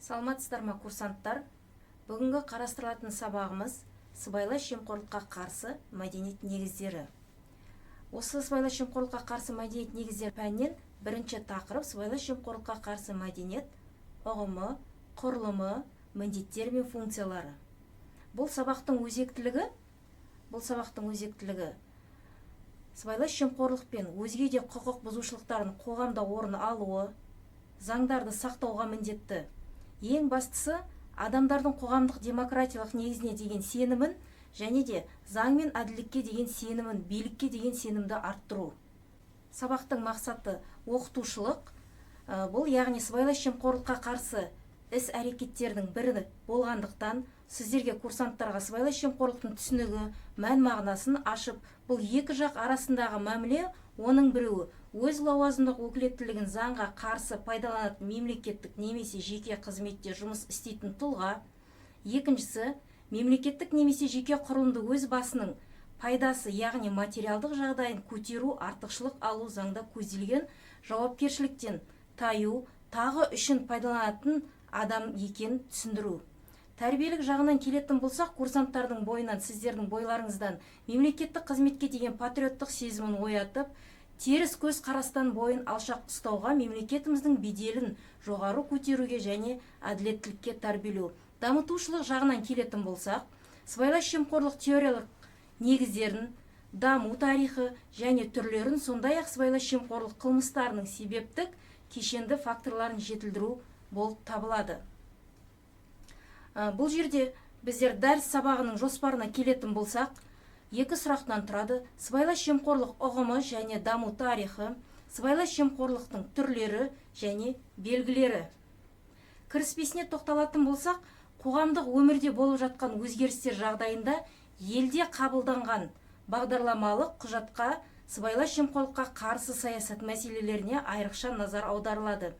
Саламатсыздар ма, курсанттар? Бүгінгі қарастырылатын сабағымыз сыбайлас жемқорлыққа қарсы мәдениет негіздері. Осы сыбайлас жемқорлыққа қарсы мәдениет негіздері пәнінен бірінші тақырып сыбайлас жемқорлыққа қарсы мәдениет ұғымы, құрылымы, міндеттері мен функциялары. Бұл сабақтың өзектілігі сыбайлас жемқорлық пен өзге де құқық бұзушылықтарын қоғамда орын алуы, заңдарды сақтауға міндетті. Ең бастысы, адамдардың қоғамдық демократиялық негізіне деген сенімін және де заң мен әділдікке деген сенімін, билікке деген сенімді арттыру. Сабақтың мақсаты оқытушылық. Бұл яғни сыбайлас жемқорлыққа қарсы іс-әрекеттердің бірі болғандықтан, сіздерге курсанттарға сыбайлас жемқорлықтың түсінігі, мән-мағынасын ашып, бұл екі жақ арасындағы мәміле, оның біреуі өз лауазымдық өкілеттілігін заңға қарсы пайдаланатын мемлекеттік немесе жеке қызметте жұмыс істейтін тұлға, екіншісі мемлекеттік немесе жеке құрылымды өз басының пайдасы, яғни материалдық жағдайын көтеру, артықшылық алу заңда көзделген жауапкершіліктен таю, тағы үшін пайдаланатын адам екенін түсіндіру. Тәрбиелік жағынан келетін болсақ, курсанттардың бойынан, сіздердің бойларыңыздан мемлекеттік қызметке деген патриоттық сезімін оятып, теріс көз қарастан бойын алшақ ұстауға, мемлекетіміздің беделін жоғары көтеруге және әділеттілікке тәрбиелеу. Дамытушылық жағынан келетін болсақ, сыбайлас жемқорлық теориялық негіздерін, даму тарихы және түрлерін, сондай-ақ сыбайлас жемқорлық қылмыстарының себептік кешенді факторларын жетілдіру болып табылады. Бұл жерде біздер дәріс сабағының жоспарына келетін болсақ, екі сұрақтан тұрады: сыбайлас жемқорлық ұғымы және даму тарихы, сыбайлас жемқорлықтың түрлері және белгілері. Кіріспесіне тоқталатын болсақ, қоғамдық өмірде болып жатқан өзгерістер жағдайында елде қабылданған бағдарламалық құжатқа сыбайлас жемқорлыққа қарсы саясат мәселелеріне айрықша назар аударылады.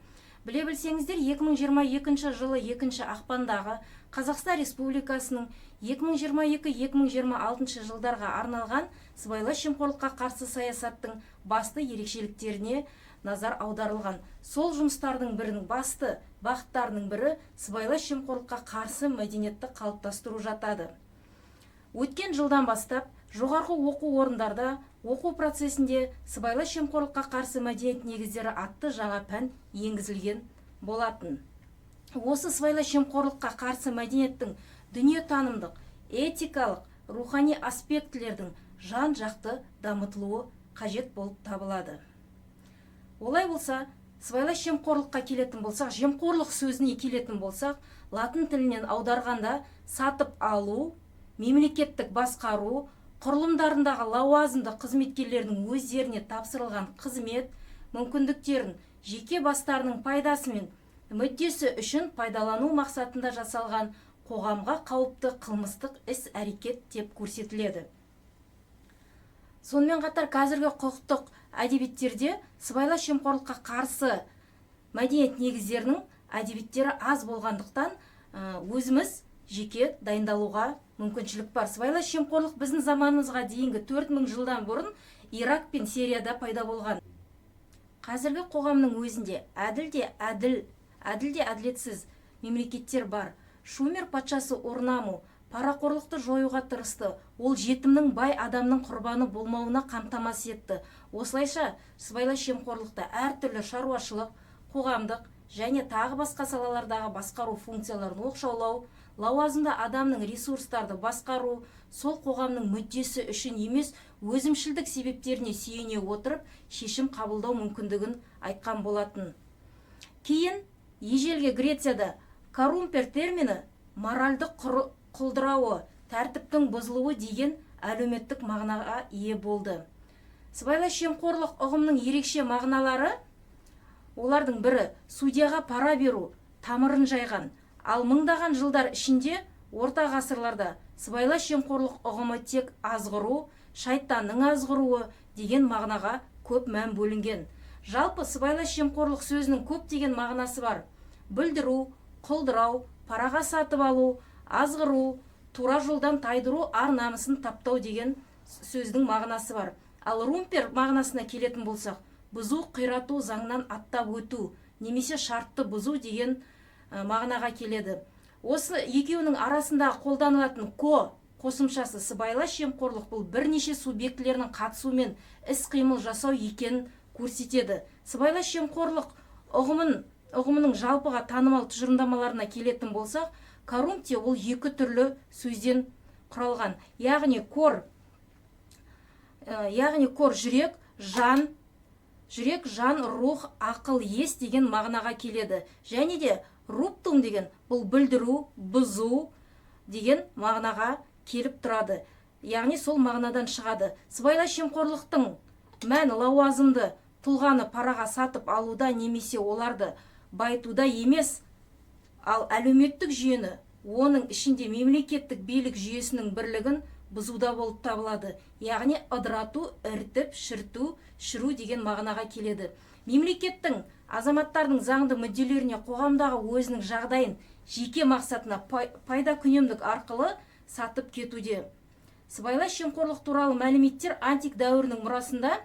Біле білсеңіздер, 2022 жылы 2 ақпандағы Қазақстан Республикасының 2022-2026 жылдарға арналған сыбайлас жемқорлыққа қарсы саясаттың басты ерекшеліктеріне назар аударылған. Сол жұмыстардың бірінің басты бағыттарының бірі сыбайлас жемқорлыққа қарсы мәдениетті қалыптастыру жатады. Өткен жылдан бастап жоғарғы оқу орындарда оқу процесінде сыбайлас жемқорлыққа қарсы мәдениет негіздері атты жаңа пән енгізілген болатын. Осы сыбайлас жемқорлыққа қарсы мәдениеттің дүниетанымдық, этикалық, рухани аспектілердің жан-жақты дамытылуы қажет болып табылады. Олай болса, сыбайлас жемқорлыққа келетін болсақ, жемқорлық сөзіне келетін болсақ, латын тілінен аударғанда сатып алу, мемлекеттік басқару, құрылымдарындағы лауазымды қызметкерлердің өздеріне тапсырылған қызмет, мүмкіндіктерін жеке бастарының пайдасы мен мүддесі үшін пайдалану мақсатында жасалған қоғамға қауіпті қылмыстық іс-әрекет деп көрсетіледі. Сонымен қатар қазіргі құқықтық әдебиеттерде сыбайлас жемқорлыққа қарсы мәдениет негіздерінің әдебиеттері аз болғандықтан, өзіміз жеке дайындалуға мүмкіншілік бар. Сыбайлас жемқорлық біздің заманымызға дейінгі 4000 жылдан бұрын Ирак пен Сирияда пайда болған. Қазіргі қоғамның өзінде әділ де әділетсіз мемлекеттер бар. Шумер патшасы Орнаму парақорлықты жоюға тырысты. Ол жетімнің бай адамның құрбаны болмауына қамтамасыз етті. Осылайша сыбайлас жемқорлықта әртүрлі шаруашылық, қоғамдық және тағы басқа салалардағы басқару функцияларын оқшаулау, лауазымды адамның ресурстарды басқару, сол қоғамның мүддесі үшін емес, өзімшілдік себептеріне сүйене отырып, шешім қабылдау мүмкіндігін айтқан болатын. Кейін ежелгі Грецияда коррумпер термині моральдық құлдырауы, тәртіптің бұзылуы деген әлеуметтік мағынаға ие болды. Сыбайлас жемқорлық ұғымның ерекше мағыналары: олардың бірі судьяға пара беру тамырын жайған, ал мыңдаған жылдар ішінде орта ғасырларда сыбайлас жемқорлық ұғымы тек азғыру, шайтанның азғыруы деген мағынаға көп мән бөлінген. Жалпы сыбайлас жемқорлық сөзінің көптеген мағынасы бар. Бүлдіру, құлдырау, параға сатып алу, азғыру, тура жолдан тайдыру, ар намысын таптау деген сөздің мағынасы бар. Ал румпер мағынасына келетін болсақ, бұзу, қирату, заңнан аттап өту, немесе шартты бұзу деген мағынаға келеді. Осы екеуінің арасында қолданылатын қосымшасы сыбайлас жемқорлық бұл бірнеше субъектілерінің қатысуымен іс-қимыл жасау екенін көрсетеді. Сыбайлас жемқорлық ұғымының жалпыға танымал тұжырымдамаларына келетін болсақ, коррупция ол екі түрлі сөзден құралған. Яғни кор жүрек, жан, рух, ақыл, ес деген мағынаға келеді. Және де руптум деген бұл бүлдіру, бұзу деген мағынаға келіп тұрады. Яғни сол мағынадан шығады. Сыбайлас жемқорлықтың мән лауазымды тұлғаны параға сатып алуда немесе оларды байытуда емес, ал әлеуметтік жүйені, оның ішінде мемлекеттік билік жүйесінің бірлігін бұзуда болып табылады. Яғни ыдырату, іртіп, шіру деген мағынаға келеді. Мемлекеттің азаматтардың заңды мүдделеріне қоғамдағы өзінің жағдайын жеке мақсатына пайда күнемдік арқылы сатып кетуде. Сыбайлас жемқорлық туралы мәліметтер антик дәуірінің мұрасында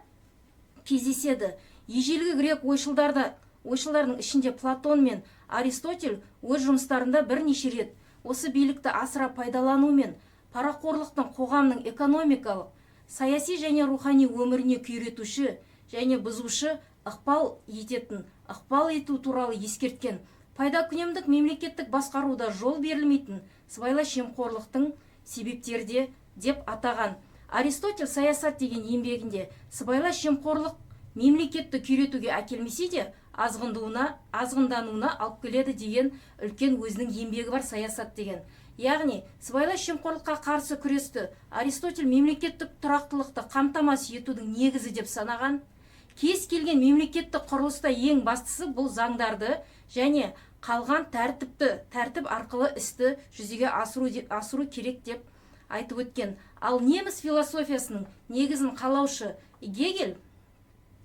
кездеседі. Ежелгі грек ойшылдардың ішінде Платон мен Аристотель өз жұмыстарында бірнеше рет осы билікті асыра пайдалану мен парақорлықтың қоғамның экономикалық, саяси және рухани өміріне күйретуші және бұзушы ықпал ету туралы ескерткен. Пайда күнемдік мемлекеттік басқаруда жол берілмейтін сыбайлас жемқорлықтың себептерде деп атаған. Аристотель саясат деген еңбегінде сыбайлас жемқорлық мемлекетті күйретуге әкелмесе де азғындануына алып келеді деген үлкен өзінің еңбегі бар, саясат деген. Яғни сыбайлас жемқорлыққа қарсы күресті Аристотель мемлекеттік тұрақтылықты қамтамасыз етудің негізі деп санаған. Кез келген мемлекеттік құрылыста ең бастысы бұл заңдарды және қалған тәртіп арқылы істі жүзеге асыру керек деп айтып өткен. Ал неміс философиясының негізін қалаушы Гегель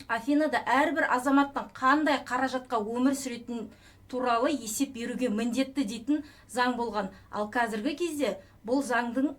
Афинада әрбір азаматтың қандай қаражатқа өмір сүретіні туралы есеп беруге міндетті дейтін заң болған. Ал қазіргі кезде бұл заңның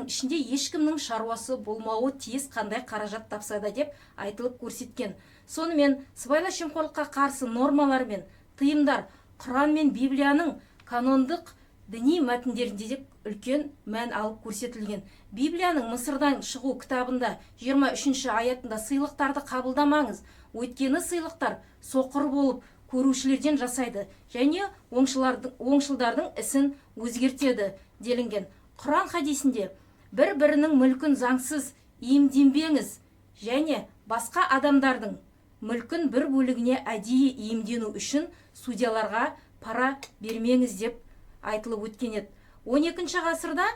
ішінде ешкімнің шаруасы болмауы тиіс, қандай қаражат тапса да деп айтылып көрсеткен. Сонымен сыбайлас жемқорлыққа қарсы нормалар мен тыйымдар Құран мен Библияның канондық діни мәтіндерінде де үлкен мән алып көрсетілген. Библияның Мысырдан шығу кітабында 23-ші аятында сыйлықтарды қабылдамаңыз, өйткені сыйлықтар соқыр болып көрушілерден жасайды және оңшылдардың ісін өзгертеді делінген. Құран хадисінде бір-бірінің мүлкін заңсыз иемденбеңіз және басқа адамдардың мүлкін бір бөлігіне әдейі иемдену үшін судьяларға пара бермеңіз деп айтылып өткен еді. 12-ші ғасырда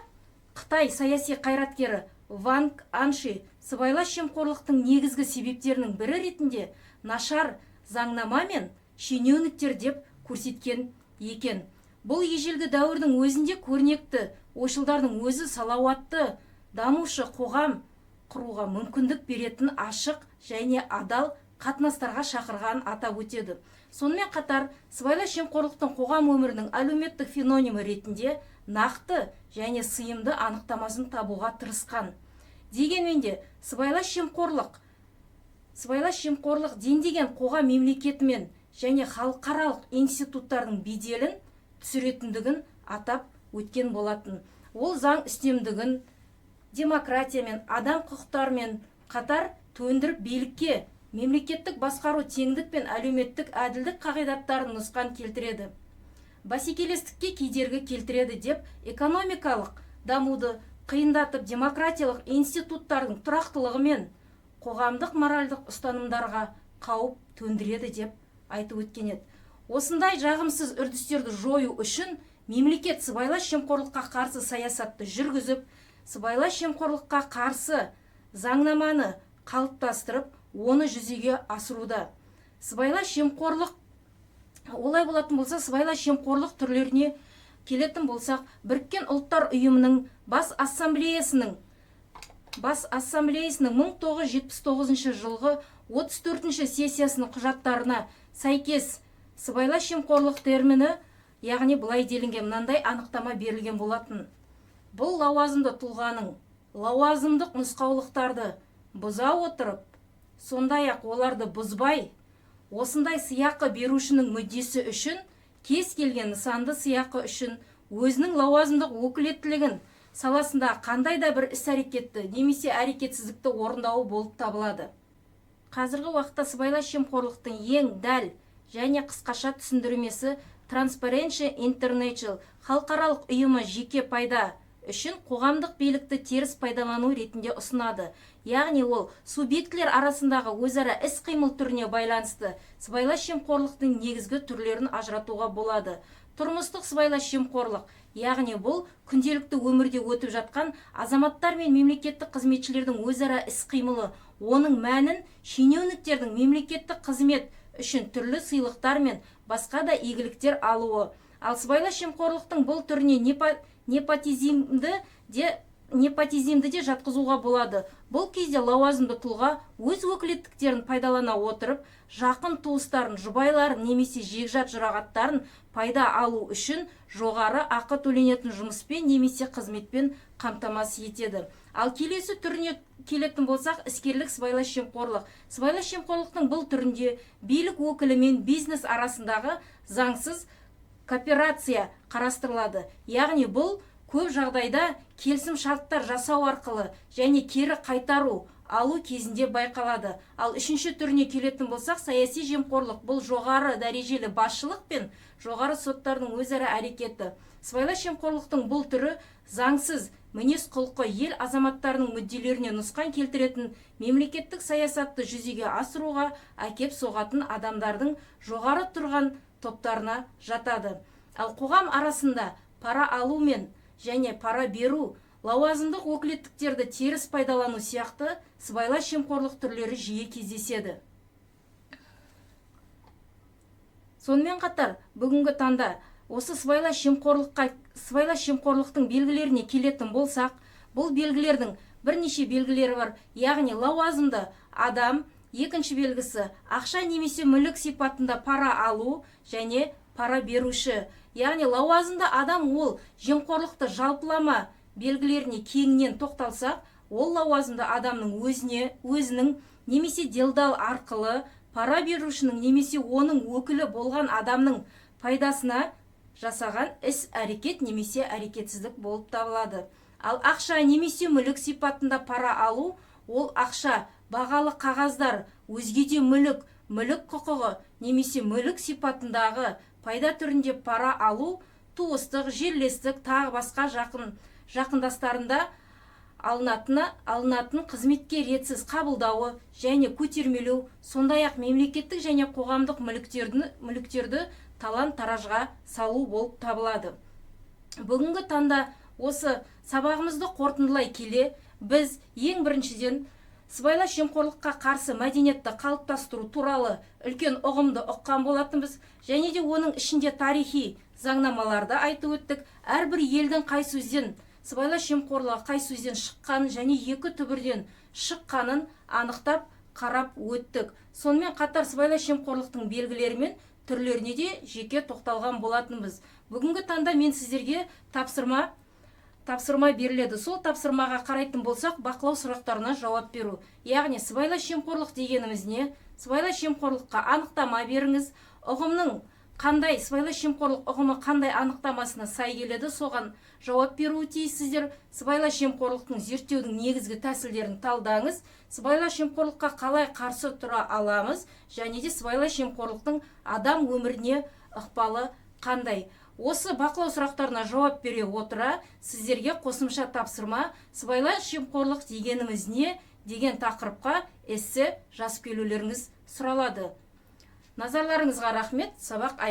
Қытай саяси қайраткері Ванг Анши сыбайлас жемқорлықтың негізгі себептерінің бірі ретінде нашар заңнама мен шенеуніктер деп көрсеткен екен. Бұл ежелгі дәуірдің өзінде көрнекті ойшылдардың өзі салауатты дамушы қоғам құруға мүмкіндік беретін ашық және адал қатынастарға шақырған атап өтеді. Сонымен қатар сыбайлас жемқорлықтың қоғам өмірінің әлеуметтік феномені ретінде нақты және сыйымды анықтамасын табуға тырысқан. Дегенмен де сыбайлас жемқорлық дендеген қоғам мемлекетімен және халықаралық институттардың беделін түсіретіндігін атап өткен болатын. Ол заң үстемдігін, демократия мен адам құқықтарымен қатар төндіріп билікке мемлекеттік басқару теңдік пен әлеуметтік әділдік қағидаттарын нұсқан келтіреді. Бәсекелестікке кедергі келтіреді деп экономикалық дамуды қиындатып демократиялық институттардың тұрақтылығы мен қоғамдық моральдық ұстанымдарға қауіп төндіреді деп айтып өткен еді. Осындай жағымсыз үрдістерді жою үшін мемлекет сыбайлас жемқорлыққа қарсы саясатты жүргізіп, сыбайлас жемқорлыққа қарсы заңнаманы қалыптастырып, оны жүзеге асыруда. Сыбайлас жемқорлық олай болатын болса, сыбайлас жемқорлық түрлеріне келетін болсақ, Біріккен ұлттар ұйымының бас ассамблеясының 1979 жылғы 34-ші сессиясының құжаттарына сәйкес сыбайлас жемқорлық термині, яғни былай делінген, мынандай анықтама берілген болатын. Бұл лауазымды тұлғаның лауазымдық нұсқаулықтарды бұза отырып, сондай-ақ оларды бұзбай, осындай сыйақы берушінің мүддесі үшін кез келген нысанды сыйақы үшін өзінің лауазымдық өкілеттілігін саласында қандай да бір іс-әрекетті немесе әрекетсіздікті орындауы болып табылады. Қазіргі уақытта сыбайлас жемқорлықтың ең дәл және қысқаша түсіндірмесі Transparency International халықаралық ұйымы жеке пайда үшін қоғамдық билікті теріс пайдалану ретінде ұсынады. Яғни ол субъектілер арасындағы өзара іс-қимыл түріне байланысты сыбайлас жемқорлықтың негізгі түрлерін ажыратуға болады. Тұрмыстық сыбайлас жемқорлық, яғни бұл күнделікті өмірде өтіп жатқан азаматтар мен мемлекеттік қызметшілердің өзара іс-қимылы, оның мәнін шенеуніктердің мемлекеттік қызмет үшін түрлі сыйлықтар мен басқа да игіліктер алуы. Ал сыбайлас жемқорлықтың бұл түріне непотизмді де жатқызуға болады. Бұл кезде лауазымды тұлға өз өкілеттіктерін пайдалана отырып, жақын туыстарын, жұбайларын немесе жекжат жұрағаттарын пайда алу үшін жоғары ақы төленетін жұмыспен немесе қызметпен қамтамасыз етеді. Ал келесі түріне келетін болсақ, іскерлік сыбайлас жемқорлық. Сыбайлас жемқорлықтың бұл түрінде билік өкілі мен бизнес арасындағы заңсыз кооперация қарастырылады. Яғни бұл көп жағдайда келісім шарттар жасау арқылы және кері қайтару алу кезінде байқалады. Ал үшінші түріне келетін болсақ, саяси жемқорлық. Бұл жоғары дәрежелі басшылық пен жоғары соттардың өзара әрекеті. Сыбайлас жемқорлықтың бұл түрі заңсыз мінез құлқы ел азаматтарының мүдделеріне нұқсан келтіретін мемлекеттік саясатты жүзеге асыруға әкеп соғатын адамдардың жоғары тұрған топтарына жатады. Ал қоғам арасында пара алу мен және пара беру, лауазымдық өкілеттіктерді теріс пайдалану сияқты сыбайлас жемқорлық түрлері жиі кездеседі. Сонымен қатар, бүгінгі таңда осы сыбайлас жемқорлықтың белгілеріне келетін болсақ, бұл белгілердің бірнеше белгілері бар. Яғни лауазымды адам, екінші белгісі ақша немесе мүлік сипатында пара алу және пара беруші. Яғни лауазымды адам ол жемқорлықты жалпылама белгілеріне кеңінен тоқталсақ, ол лауазымды адамның өзінің немесе делдал арқылы пара берушінің немесе оның өкілі болған адамның пайдасына жасаған іс-әрекет немесе әрекетсіздік болып табылады. Ал ақша немесе мүлік сипатында пара алу, ол ақша, бағалы қағаздар, өзге де мүлік құқығы немесе мүлік сипатындағы пайда түрінде пара алу, туыстық, жерлестік, тағы басқа жақындастарында алынатын қызметке ретсіз қабылдауы және көтермелеу, сондай-ақ мемлекеттік және қоғамдық мүліктерді талан-таражға салу болып табылады. Бүгінгі таңда осы сабағымызды қорытындылай келе, біз ең біріншіден сыбайлас жемқорлыққа қарсы мәдениетті қалыптастыру туралы үлкен ұғымды ұққан болатынбыз, және де оның ішінде тарихи заңнамаларды айтып өттік. Әрбір елдің қай сөзден сыбайлас жемқорлығы қай сөзден шыққанын және екі түбірден шыққанын анықтап қарап өттік. Сонымен қатар сыбайлас жемқорлықтың белгілері мен түрлеріне де жеке тоқталған болатынбыз. Бүгінгі таңда мен сіздерге тапсырма беріледі. Сол тапсырмаға қарайтын болсақ, бақылау сұрақтарына жауап беру. Яғни сыбайлас жемқорлық дегеніміз не? Сыбайлас жемқорлыққа анықтама беріңіз. Сыбайлас жемқорлық ұғымы қандай анықтамасына сай келеді, соған жауап беруі тиіссіздер. Сыбайлас жемқорлықтың зерттеудің негізгі тәсілдерін талдаңыз. Сыбайлас жемқорлыққа қалай қарсы тұра аламыз, және де сыбайлас жемқорлықтың адам өміріне ықпалы қандай? Осы бақылау сұрақтарына жауап бере отыра, сіздерге қосымша тапсырма сыбайлас жемқорлық дегеніміз не деген тақырыпқа эссе жазып келулеріңіз сұралады. Назарларыңызға рахмет. Сабақ аяқ